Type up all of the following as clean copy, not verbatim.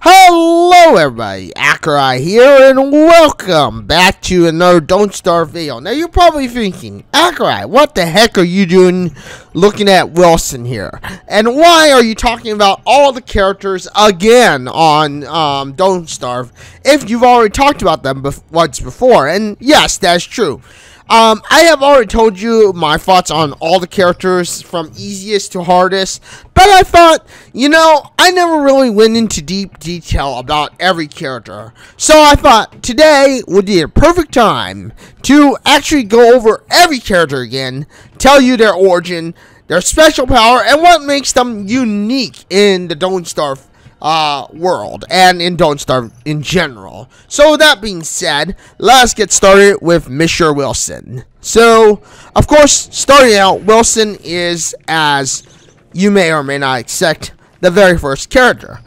Hello everybody, Accureye here, and welcome back to another Don't Starve video. Now you're probably thinking, Accureye, what the heck are you doing looking at Wilson here? And why are you talking about all the characters again on Don't Starve if you've already talked about them once before? And yes, that's true. I have already told you my thoughts on all the characters from easiest to hardest, but I thought, I never really went into deep detail about every character. So I thought today would be a perfect time to actually go over every character again, tell you their origin, their special power, and what makes them unique in the Don't Starve world and in Don't Starve in general. So with that being said, let's get started with Mr. Wilson. So of course, starting out, Wilson is, as you may or may not expect, the very first character.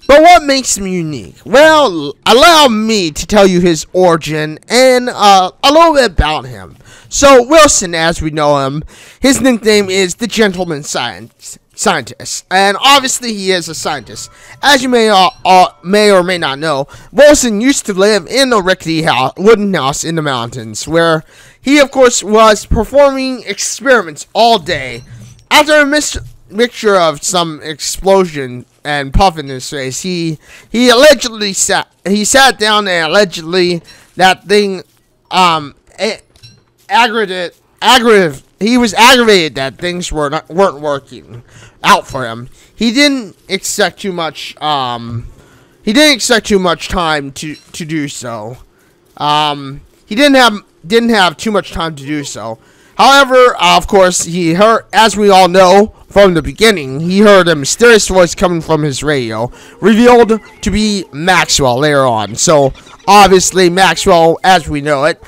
But what makes him unique? Well, allow me to tell you his origin and a little bit about him. So Wilson, as we know him, his nickname is the Gentleman Scientist, and obviously he is a scientist. As you may or may not know, Wilson used to live in a rickety wooden house in the mountains, where he, of course, was performing experiments all day. After a mixture of some explosion and puff in his face, he allegedly sat down, and allegedly that thing he was aggravated that things weren't working out for him. He didn't expect too much. He didn't expect too much time to do so. He didn't have too much time to do so. However, of course, he heard, as we all know from the beginning, he heard a mysterious voice coming from his radio, revealed to be Maxwell later on. So obviously, Maxwell, as we know it,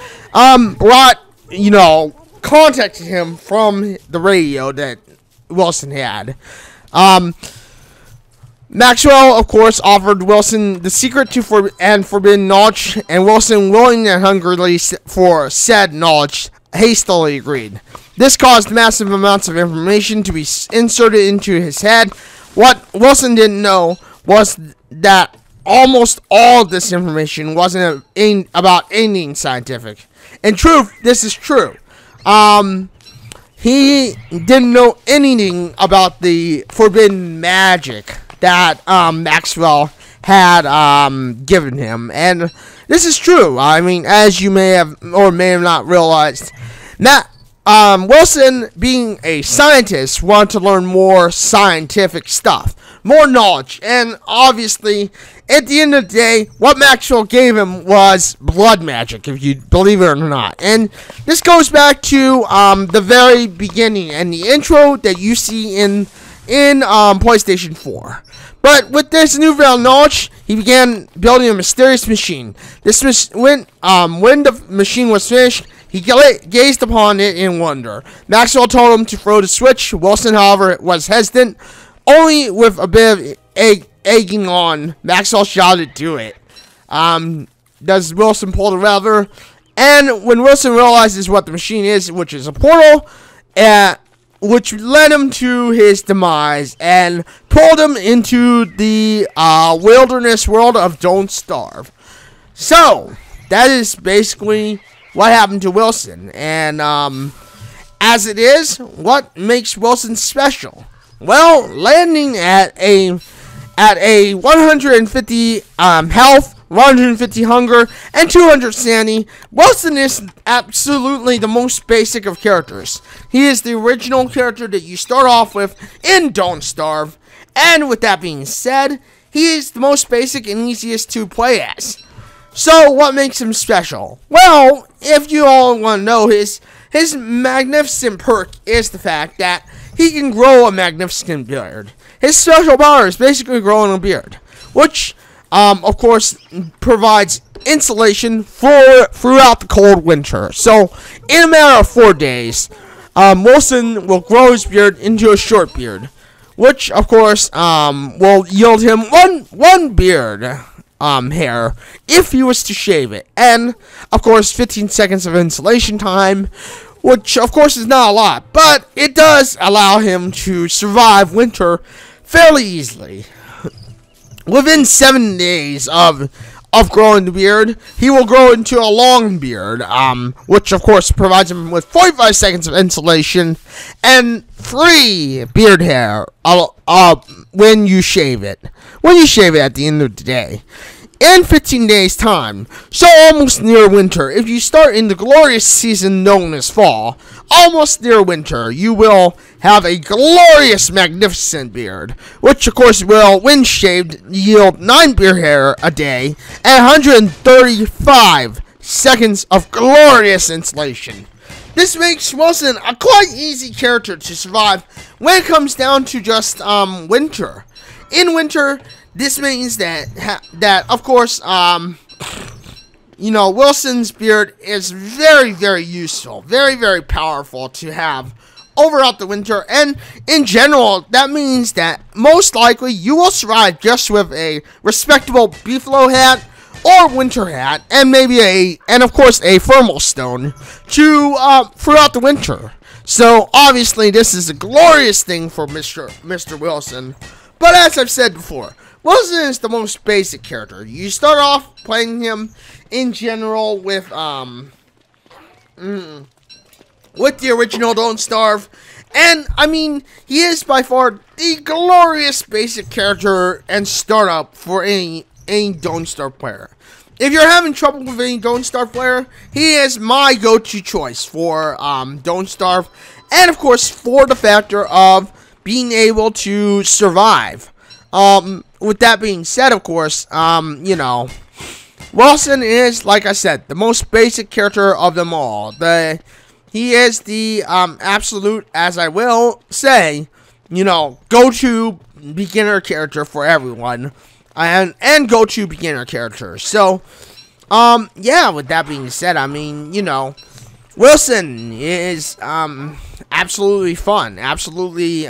contacted him from the radio that Wilson had. Maxwell, of course, offered Wilson the secret to forbidden knowledge, and Wilson, willing and hungrily for said knowledge, hastily agreed. This caused massive amounts of information to be inserted into his head. What Wilson didn't know was that almost all of this information wasn't about anything scientific. In truth, this is true. He didn't know anything about the forbidden magic that Maxwell had given him, and this is true. I mean, as you may have or may have not realized, that Wilson, being a scientist, wanted to learn more scientific stuff, more knowledge, and obviously, at the end of the day, what Maxwell gave him was blood magic, if you believe it or not. And this goes back to the very beginning and the intro that you see in PlayStation 4. But with this newfound knowledge, he began building a mysterious machine. When the machine was finished, he gazed upon it in wonder. Maxwell told him to throw the switch. Wilson, however, was hesitant. Only with a bit of egging on, Maxwell shouted, "Do it." Does Wilson pull the lever? And when Wilson realizes what the machine is, which is a portal, which led him to his demise and pulled him into the wilderness world of Don't Starve. So, that is basically what happened to Wilson. And as it is, what makes Wilson special? Well, landing at a 150 health, 150 hunger, and 200 sanity, Wilson is absolutely the most basic of characters. He is the original character that you start off with in Don't Starve, and with that being said, he is the most basic and easiest to play as. So, what makes him special? Well, if you all want to know, his magnificent perk is the fact that he can grow a magnificent beard. His special power is basically growing a beard, which, of course, provides insulation throughout the cold winter. So, in a matter of 4 days, Wilson will grow his beard into a short beard, which, of course, will yield him one beard hair if he was to shave it, and of course 15 seconds of insulation time, which of course is not a lot, but it does allow him to survive winter fairly easily. within 7 days of growing the beard, he will grow into a long beard, which of course provides him with 45 seconds of insulation and free beard hair when you shave it. When you shave it at the end of the day. In 15 days time, so almost near winter, if you start in the glorious season known as fall, almost near winter, you will have a glorious, magnificent beard, which of course will, when shaved, yield 9 beard hair a day and 135 seconds of glorious insulation. This makes Wilson a quite easy character to survive when it comes down to just winter. In winter, this means that of course, Wilson's beard is very, very useful, very, very powerful to have overall the winter, and in general, that means that most likely you will survive just with a respectable beefalo hat or winter hat, and maybe of course a thermal stone throughout the winter. So obviously, this is a glorious thing for Mr. Wilson. But as I've said before, Wilson is the most basic character. You start off playing him in general with the original Don't Starve, and I mean, he is by far the glorious basic character and startup for any Don't Starve player. If you're having trouble with any Don't Starve player, he is my go-to choice for Don't Starve, and of course for the factor of being able to survive. With that being said, of course, Wilson is, like I said, the most basic character of them all. He is the absolute, as I will say, go-to beginner character for everyone, and go-to beginner character. So, yeah, with that being said, I mean, Wilson is absolutely fun, absolutely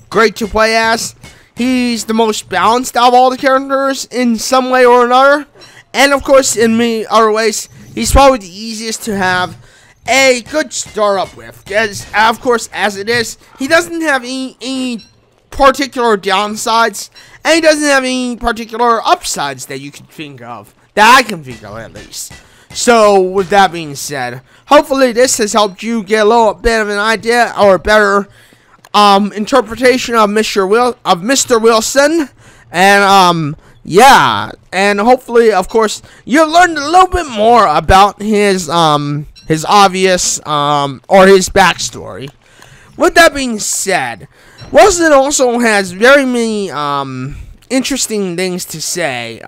great to play as. He's the most balanced out of all the characters in some way or another, and of course in many other ways, he's probably the easiest to have a good start up with. Because of course, as it is, he doesn't have any particular downsides, and he doesn't have any particular upsides that you can think of, that I can think of at least. So, with that being said, hopefully this has helped you get a little bit of an idea or a better interpretation of Mr. Wilson, and yeah, and hopefully, of course, you learned a little bit more about his obvious or his backstory. With that being said, Wilson also has very many interesting things to say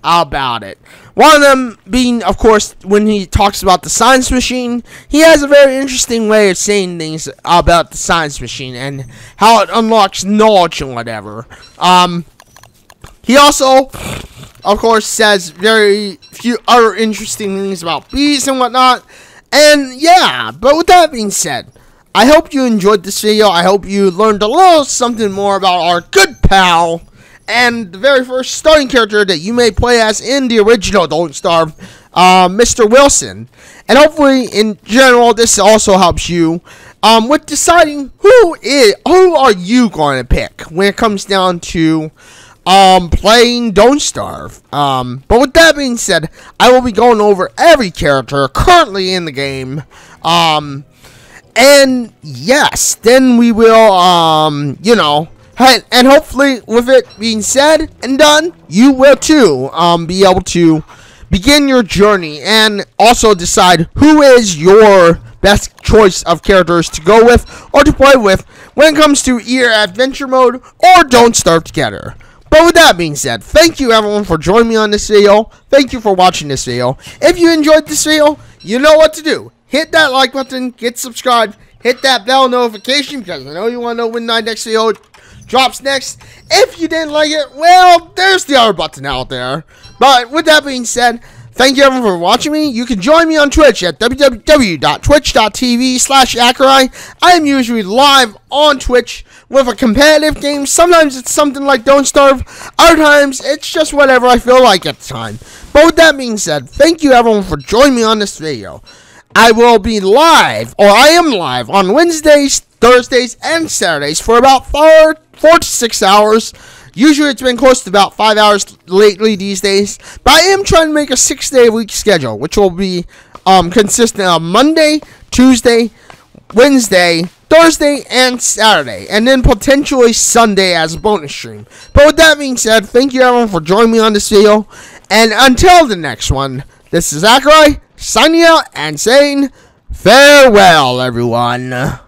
about it. One of them being, of course, when he talks about the science machine, he has a very interesting way of saying things about the science machine and how it unlocks knowledge and whatever. He also, of course, says very few other interesting things about bees and whatnot. And yeah, but with that being said, I hope you enjoyed this video. I hope you learned a little something more about our good pal and the very first starting character that you may play as in the original Don't Starve, Mr. Wilson. And hopefully, in general, this also helps you with deciding who are you going to pick when it comes down to playing Don't Starve. But with that being said, I will be going over every character currently in the game. And yes, then we will, and hopefully, with it being said and done, you will too be able to begin your journey and also decide who is your best choice of characters to go with or to play with when it comes to either adventure mode or Don't Starve together. But with that being said, thank you everyone for joining me on this video. Thank you for watching this video. If you enjoyed this video, you know what to do. Hit that like button, get subscribed, hit that bell notification because I know you want to know when my next video drops next. If you didn't like it, well, there's the other button out there. But with that being said, thank you everyone for watching me. You can join me on Twitch at www.twitch.tv/Accureye. I am usually live on Twitch with a competitive game. Sometimes it's something like Don't Starve. Other times, it's just whatever I feel like at the time. But with that being said, thank you everyone for joining me on this video. I will be live, or I am live, on Wednesdays, Thursdays, and Saturdays for about 4 to 6 hours, Usually it's been close to about 5 hours lately these days. But I am trying to make a 6-day-a-week schedule, which will be consistent of Monday, Tuesday, Wednesday, Thursday, and Saturday, and then potentially Sunday as a bonus stream. But with that being said, thank you everyone for joining me on this video, and until the next one, this is Accureye signing out and saying farewell, everyone.